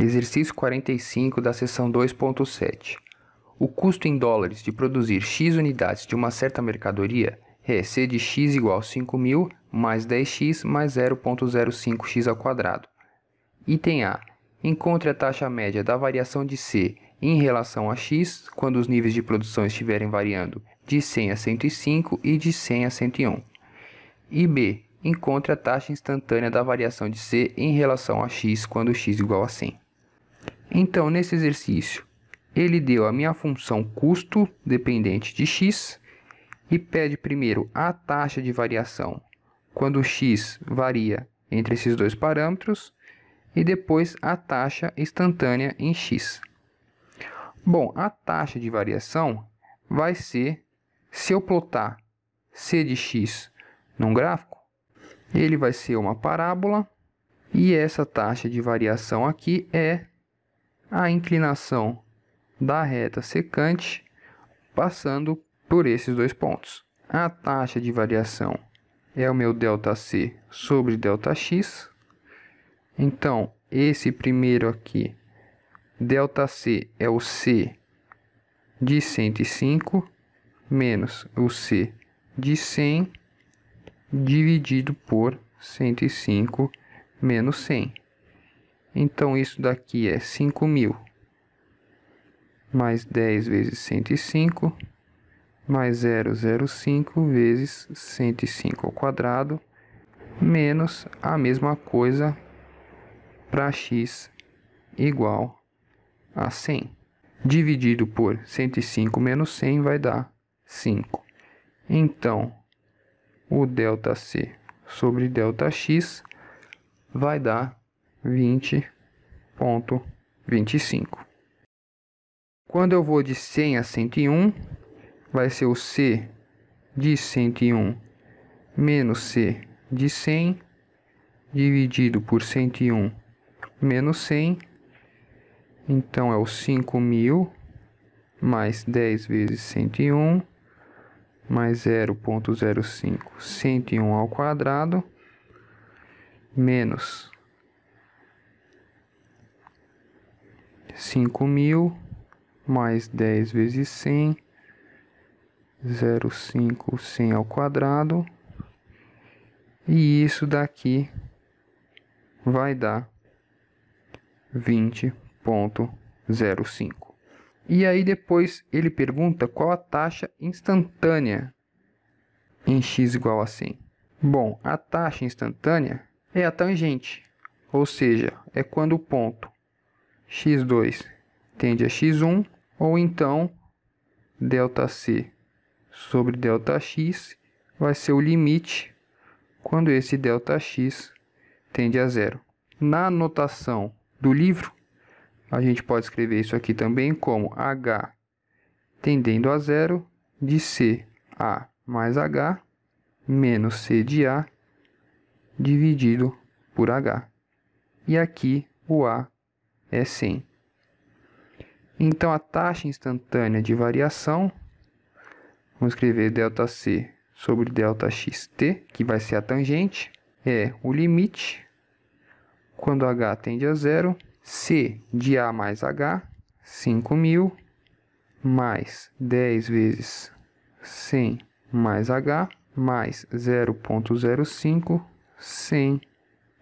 Exercício 45 da seção 2.7. O custo em dólares de produzir X unidades de uma certa mercadoria é C de X igual a 5.000 mais 10x mais 0,05x ao quadrado. Item A. Encontre a taxa média da variação de C em relação a X quando os níveis de produção estiverem variando de 100 a 105 e de 100 a 101. E B. Encontre a taxa instantânea da variação de C em relação a X quando x igual a 100. Então, nesse exercício, ele deu a minha função custo dependente de x e pede primeiro a taxa de variação quando x varia entre esses dois parâmetros e depois a taxa instantânea em x. Bom, a taxa de variação vai ser, se eu plotar c de x num gráfico, ele vai ser uma parábola e essa taxa de variação aqui é a inclinação da reta secante passando por esses dois pontos. A taxa de variação é o meu ΔC sobre ΔX. Então, esse primeiro aqui, ΔC é o C de 105 menos o C de 100 dividido por 105 menos 100. Então, isso daqui é 5.000 mais 10 vezes 105 mais 0,05 vezes 105 ao quadrado menos a mesma coisa para x igual a 100. Dividido por 105 menos 100 vai dar 5. Então, o ΔC sobre ΔX vai dar 20,25. Quando eu vou de 100 a 101, vai ser o C de 101 menos C de 100, dividido por 101 menos 100. Então, é o 5.000 mais 10 vezes 101, mais 0,05, 101 ao quadrado, menos 5.000 mais 10 vezes 100, 0,5, 100 ao quadrado. E isso daqui vai dar 20,05. E aí depois ele pergunta qual a taxa instantânea em x igual a 100. Bom, a taxa instantânea é a tangente, ou seja, é quando o ponto x2 tende a x1, ou então ΔC sobre ΔX vai ser o limite quando esse ΔX tende a zero. Na notação do livro, a gente pode escrever isso aqui também como H tendendo a zero de CA mais H menos C de A dividido por H. E aqui o A é 100. Então, a taxa instantânea de variação, vamos escrever ΔC sobre ΔXT, que vai ser a tangente, é o limite quando H tende a zero, C de A mais H, 5.000, mais 10 vezes 100 mais H, mais 0,05, 100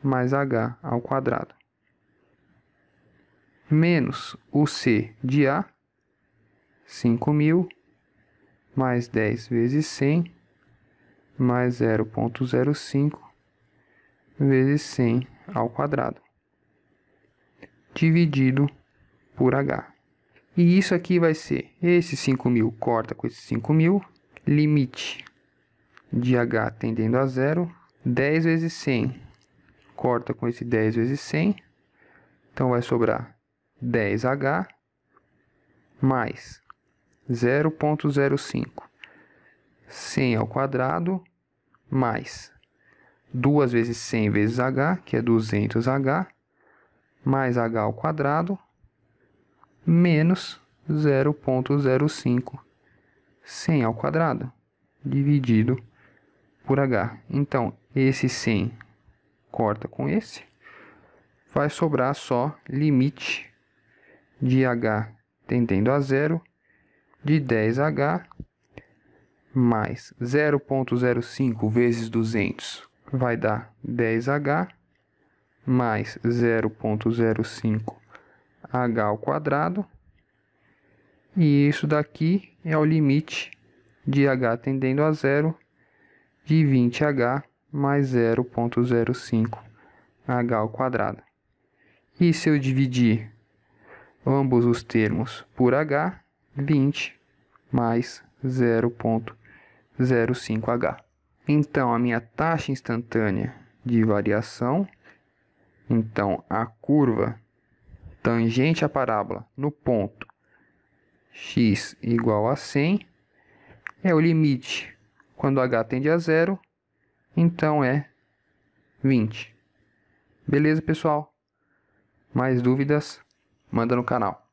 mais H ao quadrado. Menos o C de A, 5.000, mais 10 vezes 100, mais 0,05 vezes 100 ao quadrado, dividido por H. E isso aqui vai ser, esse 5.000 corta com esse 5.000, limite de H tendendo a zero, 10 vezes 100 corta com esse 10 vezes 100, então vai sobrar 10H mais 0,05, 100 ao quadrado, mais 2 vezes 100 vezes H, que é 200H, mais H ao quadrado, menos 0,05, 100 ao quadrado, dividido por H. Então, esse 100 corta com esse, vai sobrar só limite de h tendendo a zero de 10h mais 0,05 vezes 200 vai dar 10h mais 0,05h ao quadrado. E isso daqui é o limite de h tendendo a zero de 20h mais 0,05h ao quadrado. E se eu dividir ambos os termos por h, 20 mais 0,05h. Então, a minha taxa instantânea de variação, então a curva tangente à parábola no ponto x igual a 100, é o limite quando h tende a zero, então é 20. Beleza, pessoal? Mais dúvidas? Manda no canal.